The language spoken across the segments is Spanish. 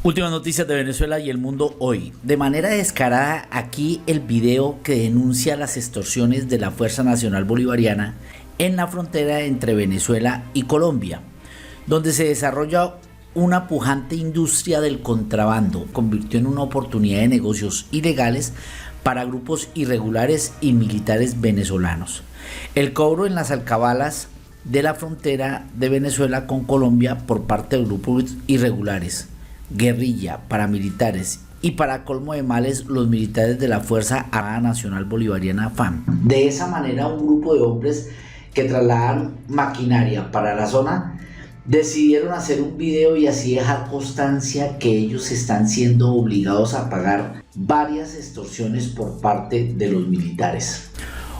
Últimas noticias de Venezuela y el mundo hoy. De manera descarada, aquí el video que denuncia las extorsiones de la Fuerza Nacional Bolivariana en la frontera entre Venezuela y Colombia, donde se desarrolla una pujante industria del contrabando, convirtió en una oportunidad de negocios ilegales para grupos irregulares y militares venezolanos. El cobro en las alcabalas de la frontera de Venezuela con Colombia por parte de grupos irregulares, guerrilla, paramilitares y, para colmo de males, los militares de la Fuerza Armada Nacional Bolivariana FAN. De esa manera, un grupo de hombres que trasladan maquinaria para la zona decidieron hacer un video y así dejar constancia que ellos están siendo obligados a pagar varias extorsiones por parte de los militares.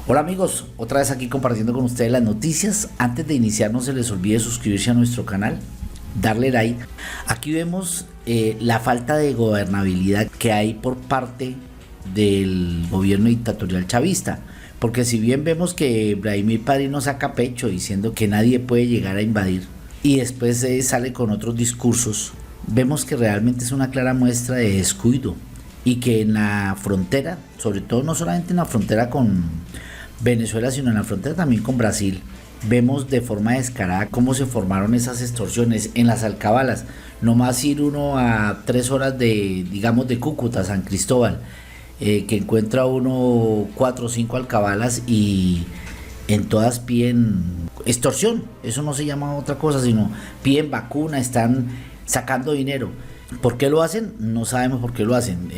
Hola amigos, otra vez aquí compartiendo con ustedes las noticias. Antes de iniciar, no se les olvide suscribirse a nuestro canal, darle like. Aquí vemos la falta de gobernabilidad que hay por parte del gobierno dictatorial chavista, porque si bien vemos que Vladimir Padrino saca pecho diciendo que nadie puede llegar a invadir y después sale con otros discursos, vemos que realmente es una clara muestra de descuido y que en la frontera, sobre todo no solamente en la frontera con Venezuela, sino en la frontera también con Brasil, vemos de forma descarada cómo se formaron esas extorsiones en las alcabalas. No más ir uno a 3 horas de, digamos, de Cúcuta, San Cristóbal, que encuentra uno 4 o 5 alcabalas y en todas piden extorsión. Eso no se llama otra cosa, sino piden vacuna, están sacando dinero. ¿Por qué lo hacen? No sabemos por qué lo hacen.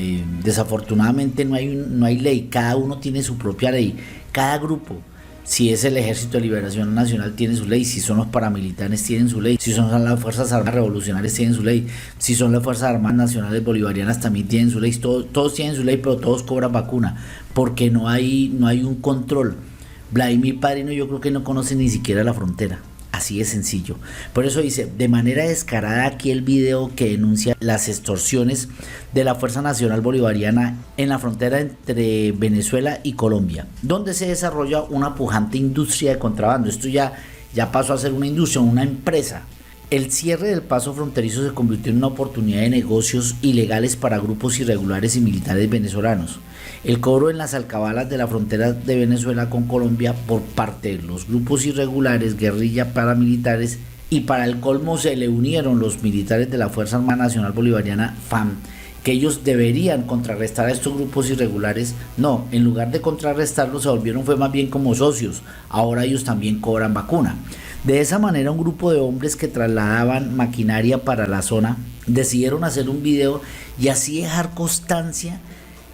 Desafortunadamente no hay ley, cada uno tiene su propia ley, cada grupo. Si es el Ejército de Liberación Nacional, tiene su ley. Si son los paramilitares, tienen su ley. Si son las Fuerzas Armadas Revolucionarias, tienen su ley. Si son las Fuerzas Armadas Nacionales Bolivarianas, también tienen su ley. Todos tienen su ley, pero todos cobran vacuna, porque no hay un control. Vladimir Padrino yo creo que no conoce ni siquiera la frontera. Así de sencillo. Por eso dice, de manera descarada, aquí el video que denuncia las extorsiones de la Fuerza Nacional Bolivariana en la frontera entre Venezuela y Colombia, donde se desarrolla una pujante industria de contrabando. Esto ya pasó a ser una industria, una empresa. El cierre del paso fronterizo se convirtió en una oportunidad de negocios ilegales para grupos irregulares y militares venezolanos. El cobro en las alcabalas de la frontera de Venezuela con Colombia por parte de los grupos irregulares, guerrilla, paramilitares, y para el colmo se le unieron los militares de la Fuerza Armada Nacional Bolivariana FAN, que ellos deberían contrarrestar a estos grupos irregulares. No, en lugar de contrarrestarlos, se volvieron fue más bien como socios. Ahora ellos también cobran vacuna. De esa manera, un grupo de hombres que trasladaban maquinaria para la zona decidieron hacer un video y así dejar constancia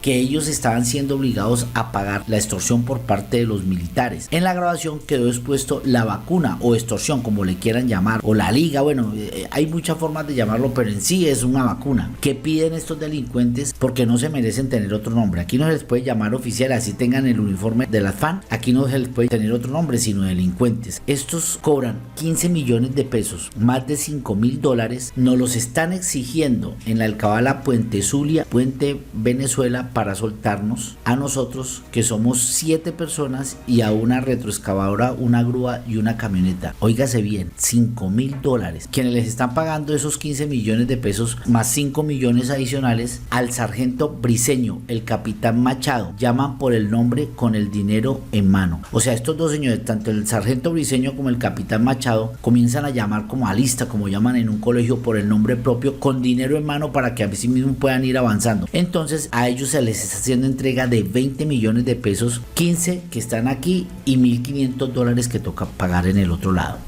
que ellos estaban siendo obligados a pagar la extorsión por parte de los militares. En la grabación quedó expuesto la vacuna o extorsión, como le quieran llamar, o la liga. Bueno, hay muchas formas de llamarlo, pero en sí es una vacuna que piden estos delincuentes porque no se merecen tener otro nombre. Aquí no se les puede llamar oficial, así tengan el uniforme de las FAN. Aquí no se les puede tener otro nombre, sino delincuentes. Estos cobran 15 millones de pesos, más de $5.000. Nos los están exigiendo en la alcabala Puente Zulia, Puente Venezuela, para soltarnos a nosotros, que somos 7 personas, y a una retroexcavadora, una grúa y una camioneta. Óigase bien, $5.000. Quienes les están pagando esos 15 millones de pesos más 5 millones adicionales al sargento Briceño, el capitán Machado, llaman por el nombre con el dinero en mano. O sea, estos dos señores, tanto el sargento Briceño como el capitán Machado, comienzan a llamar como a lista, como llaman en un colegio, por el nombre propio, con dinero en mano, para que a sí mismos puedan ir avanzando. Entonces a ellos se les está haciendo entrega de 20 millones de pesos, 15 que están aquí y $1.500 que toca pagar en el otro lado.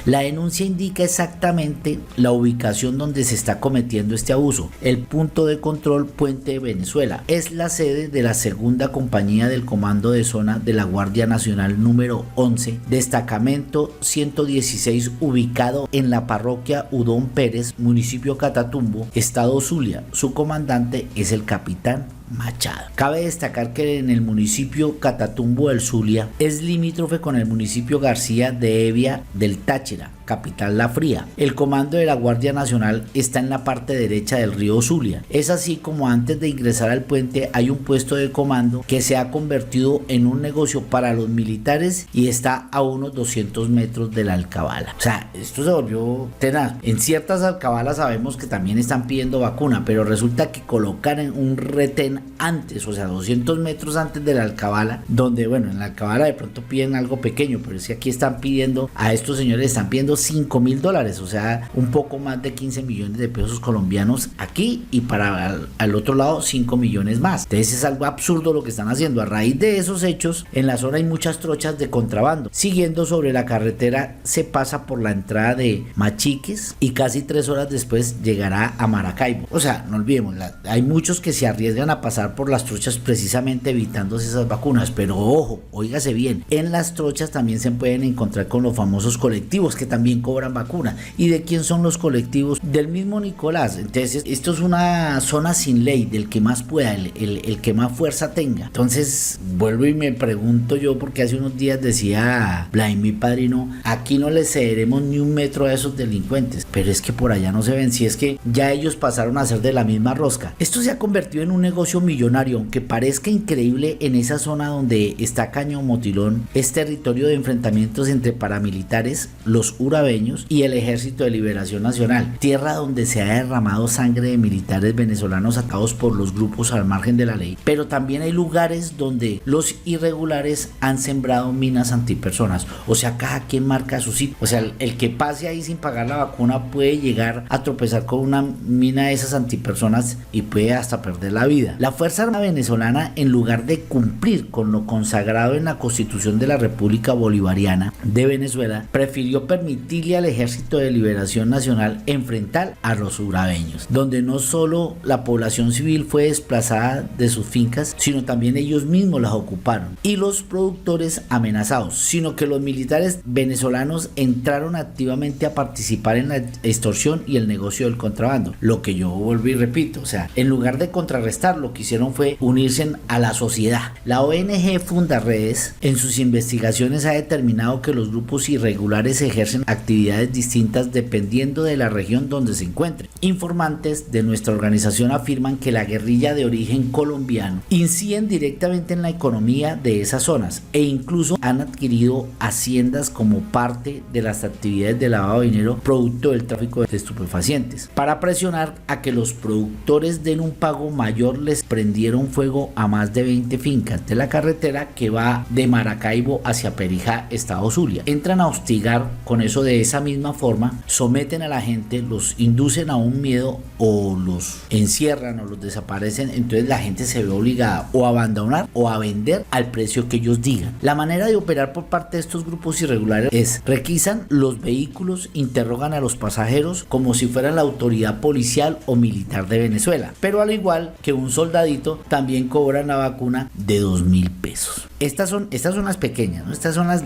La denuncia indica exactamente la ubicación donde se está cometiendo este abuso. El punto de control Puente de Venezuela es la sede de la segunda compañía del Comando de Zona de la Guardia Nacional número 11, destacamento 116, ubicado en la parroquia Udón Pérez, municipio Catatumbo, estado Zulia. Su comandante es el capitán Machado. Cabe destacar que en el municipio Catatumbo del Zulia es limítrofe con el municipio García de Hevia del Táchira, capital La Fría. El comando de la Guardia Nacional está en la parte derecha del río Zulia. Es así como antes de ingresar al puente hay un puesto de comando que se ha convertido en un negocio para los militares y está a unos 200 metros de la alcabala. O sea, esto se volvió tenaz. En ciertas alcabalas sabemos que también están pidiendo vacuna, pero resulta que colocan en un retén antes, o sea, 200 metros antes de la alcabala, donde, bueno, en la alcabala de pronto piden algo pequeño, pero es que aquí están pidiendo, a estos señores están pidiendo $5.000, o sea, un poco más de 15 millones de pesos colombianos aquí, y para al otro lado 5 millones más. Entonces es algo absurdo lo que están haciendo. A raíz de esos hechos, en la zona hay muchas trochas de contrabando. Siguiendo sobre la carretera, se pasa por la entrada de Machiques y casi 3 horas después llegará a Maracaibo. O sea, no olvidemos, hay muchos que se arriesgan a pasar por las trochas precisamente evitándose esas vacunas, pero ojo, óigase bien, en las trochas también se pueden encontrar con los famosos colectivos que también cobran vacuna. ¿Y de quién son los colectivos? Del mismo Nicolás. Entonces esto es una zona sin ley, del que más pueda, el que más fuerza tenga. Entonces vuelvo y me pregunto yo, porque hace unos días decía Vladimir Padrino, aquí no les cederemos ni un metro a esos delincuentes, pero es que por allá no se ven, si es que ya ellos pasaron a ser de la misma rosca. Esto se ha convertido en un negocio millonario, aunque parezca increíble. En esa zona donde está Caño Motilón es territorio de enfrentamientos entre paramilitares, los urabeños y el Ejército de Liberación Nacional, tierra donde se ha derramado sangre de militares venezolanos atacados por los grupos al margen de la ley, pero también hay lugares donde los irregulares han sembrado minas antipersonas, o sea, cada quien marca su sitio. O sea, el que pase ahí sin pagar la vacuna puede llegar a tropezar con una mina de esas antipersonas y puede hasta perder la vida. La Fuerza Armada venezolana, en lugar de cumplir con lo consagrado en la Constitución de la República Bolivariana de Venezuela, prefirió permitirle al Ejército de Liberación Nacional enfrentar a los urabeños, donde no solo la población civil fue desplazada de sus fincas, sino también ellos mismos las ocuparon, y los productores amenazados, sino que los militares venezolanos entraron activamente a participar en la extorsión y el negocio del contrabando. Lo que yo vuelvo y repito, o sea, en lugar de contrarrestar, lo que hicieron fue unirse a la sociedad. La ONG Fundaredes en sus investigaciones ha determinado que los grupos irregulares ejercen actividades distintas dependiendo de la región donde se encuentren. Informantes de nuestra organización afirman que la guerrilla de origen colombiano inciden directamente en la economía de esas zonas e incluso han adquirido haciendas como parte de las actividades de lavado de dinero producto del tráfico de estupefacientes. Para presionar a que los productores den un pago mayor, les prendieron fuego a más de 20 fincas de la carretera que va de Maracaibo hacia Perijá, estado Zulia. Entran a hostigar con eso. De esa misma forma someten a la gente, los inducen a un miedo o los encierran o los desaparecen. Entonces la gente se ve obligada o a abandonar o a vender al precio que ellos digan. La manera de operar por parte de estos grupos irregulares es: requisan los vehículos, interrogan a los pasajeros como si fueran la autoridad policial o militar de Venezuela, pero al igual que un soldadito también cobran la vacuna de 2.000 pesos. Estas son las pequeñas, ¿no? Estas son las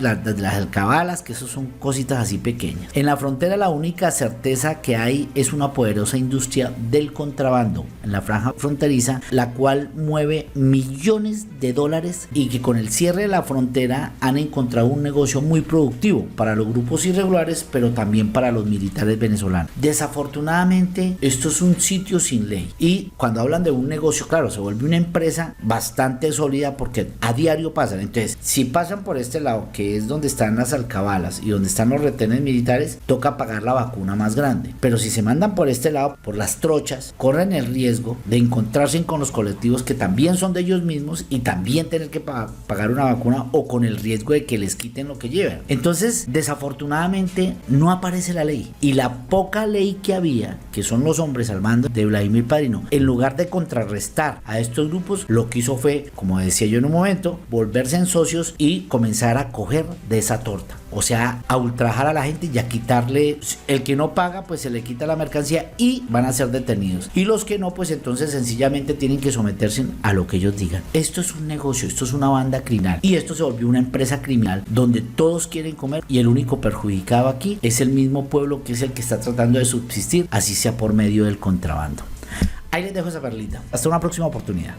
alcabalas, que eso son cositas así pequeñas. En la frontera la única certeza que hay es una poderosa industria del contrabando en la franja fronteriza, la cual mueve millones de dólares y que con el cierre de la frontera han encontrado un negocio muy productivo para los grupos irregulares, pero también para los militares venezolanos. Desafortunadamente esto es un sitio sin ley, y cuando hablan de un negocio, claro, se vuelve una empresa bastante sólida porque a diario pasan. Entonces, si pasan por este lado, que es donde están las alcabalas y donde están los retenes militares, toca pagar la vacuna más grande. Pero si se mandan por este lado, por las trochas, corren el riesgo de encontrarse con los colectivos que también son de ellos mismos y también tener que pagar una vacuna, o con el riesgo de que les quiten lo que llevan. Entonces, desafortunadamente no aparece la ley, y la poca ley que había, que son los hombres al mando de Vladimir Padrino, en lugar de contrarrestar a estos grupos, lo que hizo fue, como decía yo en un momento, volverse en socios y comenzar a coger de esa torta. O sea, a ultrajar a la gente y a quitarle, el que no paga pues se le quita la mercancía y van a ser detenidos, y los que no pues entonces sencillamente tienen que someterse a lo que ellos digan. Esto es un negocio, esto es una banda criminal, y esto se volvió una empresa criminal donde todos quieren comer y el único perjudicado aquí es el mismo pueblo, que es el que está tratando de subsistir, así sea por medio del contrabando. Ahí les dejo esa perlita. Hasta una próxima oportunidad.